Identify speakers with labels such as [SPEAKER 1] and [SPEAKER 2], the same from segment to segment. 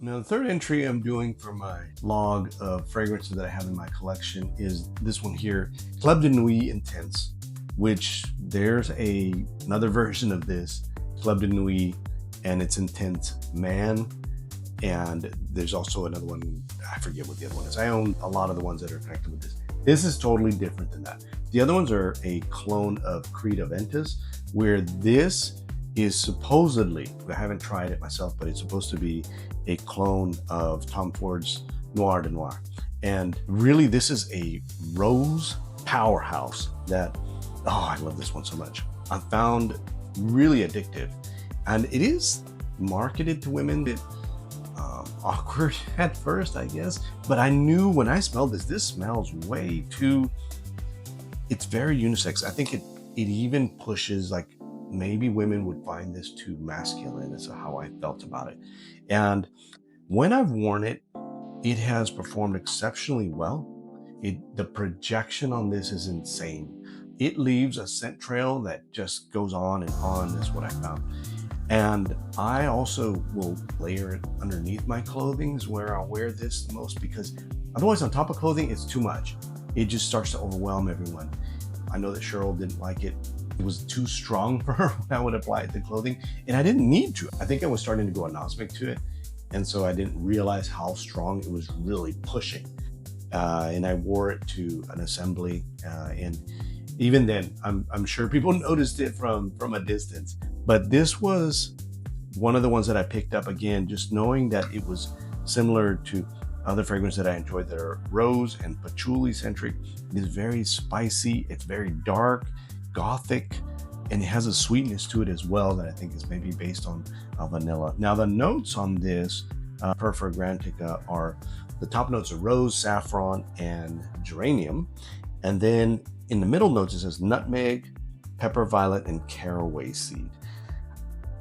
[SPEAKER 1] Now, the third entry I'm doing for my log of fragrances that I have in my collection is this one here, Club de Nuit Intense, which there's another version of this, Club de Nuit, and it's Intense Man. And there's also another one, I forget what the other one is. I own a lot of the ones that are connected with this. This is totally different than that. The other ones are a clone of Creed Aventus, where this is supposedly, I haven't tried it myself, but it's supposed to be a clone of Tom Ford's Noir de Noir. And really, this is a rose powerhouse that, oh, I love this one so much. I found really addictive. And it is marketed to women that awkward at first, I guess. But I knew when I smelled this smells way too, it's very unisex. I think it even pushes, like, maybe women would find this too masculine, is how I felt about it. And when I've worn it, it has performed exceptionally well. The projection on this is insane. It leaves a scent trail that just goes on and on, is what I found. And I also will layer it underneath my clothing, is where I'll wear this the most, because otherwise on top of clothing, it's too much. It just starts to overwhelm everyone. I know that Cheryl didn't like it. It was too strong for her when I would apply it to clothing, and I didn't need to. I think I was starting to go anosmic to it, and so I didn't realize how strong it was really pushing. And I wore it to an assembly, and even then, I'm sure people noticed it from a distance. But this was one of the ones that I picked up again, just knowing that it was similar to other fragrances that I enjoyed that are rose and patchouli centric. It is very spicy. It's very dark, Gothic, and it has a sweetness to it as well that I think is maybe based on vanilla. Now, the notes on this per Fragrantica are, the top notes are rose, saffron, and geranium. And then in the middle notes, it says nutmeg, pepper violet, and caraway seed.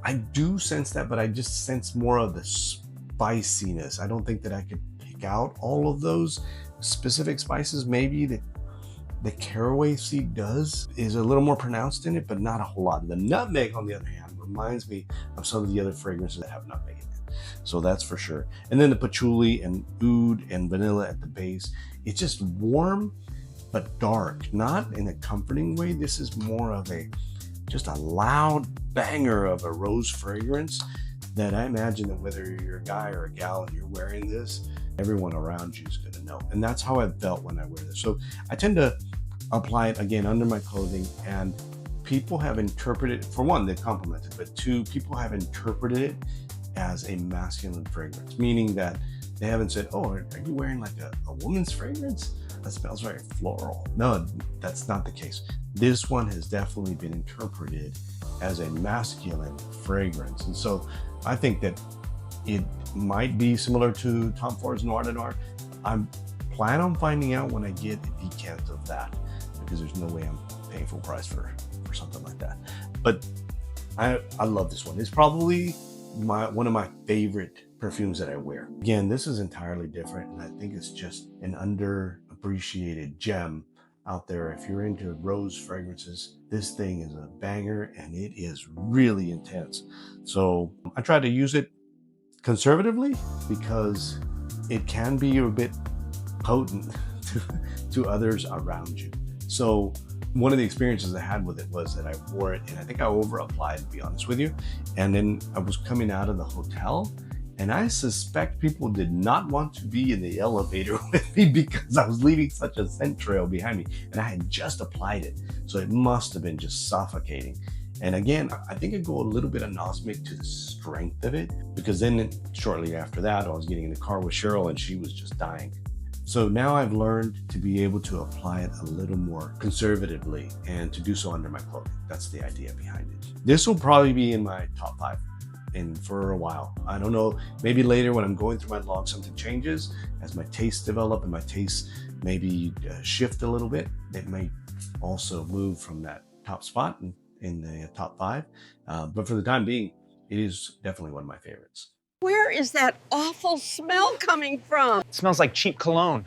[SPEAKER 1] I do sense that, but I just sense more of the spiciness. I don't think that I could pick out all of those specific spices. Maybe the caraway seed is a little more pronounced in it, but not a whole lot. The nutmeg, on the other hand, reminds me of some of the other fragrances that have nutmeg in it. So that's for sure. And then the patchouli and oud and vanilla at the base. It's just warm, but dark, not in a comforting way. This is more of just a loud banger of a rose fragrance that I imagine that whether you're a guy or a gal and you're wearing this, everyone around you is going to know. And that's how I felt when I wear this. So I tend to apply it again under my clothing, and people have interpreted, for one, they compliment it, but two, people have interpreted it as a masculine fragrance, meaning that they haven't said, oh, are you wearing like a woman's fragrance? That smells very floral. No, that's not the case. This one has definitely been interpreted as a masculine fragrance. And so I think that it might be similar to Tom Ford's Noir de Noir. I'm plan on finding out when I get a decant of that, because there's no way I'm paying full price for something like that. But I love this one. It's probably one of my favorite perfumes that I wear. Again, this is entirely different, and I think it's just an underappreciated gem out there. If you're into rose fragrances, this thing is a banger, and it is really intense. So I try to use it conservatively because it can be a bit potent to others around you. So one of the experiences I had with it was that I wore it, and I think I over applied, to be honest with you. And then I was coming out of the hotel, and I suspect people did not want to be in the elevator with me because I was leaving such a scent trail behind me, and I had just applied it. So it must have been just suffocating. And again, I think I go a little bit anosmic to the strength of it, because then shortly after that, I was getting in the car with Cheryl and she was just dying. So now I've learned to be able to apply it a little more conservatively and to do so under my clothing. That's the idea behind it. This will probably be in my top 5 for a while. I don't know, maybe later when I'm going through my log, something changes as my tastes develop and my tastes maybe shift a little bit. It may also move from that top spot in the top 5. But for the time being, it is definitely one of my favorites.
[SPEAKER 2] Where is that awful smell coming from?
[SPEAKER 3] It smells like cheap cologne.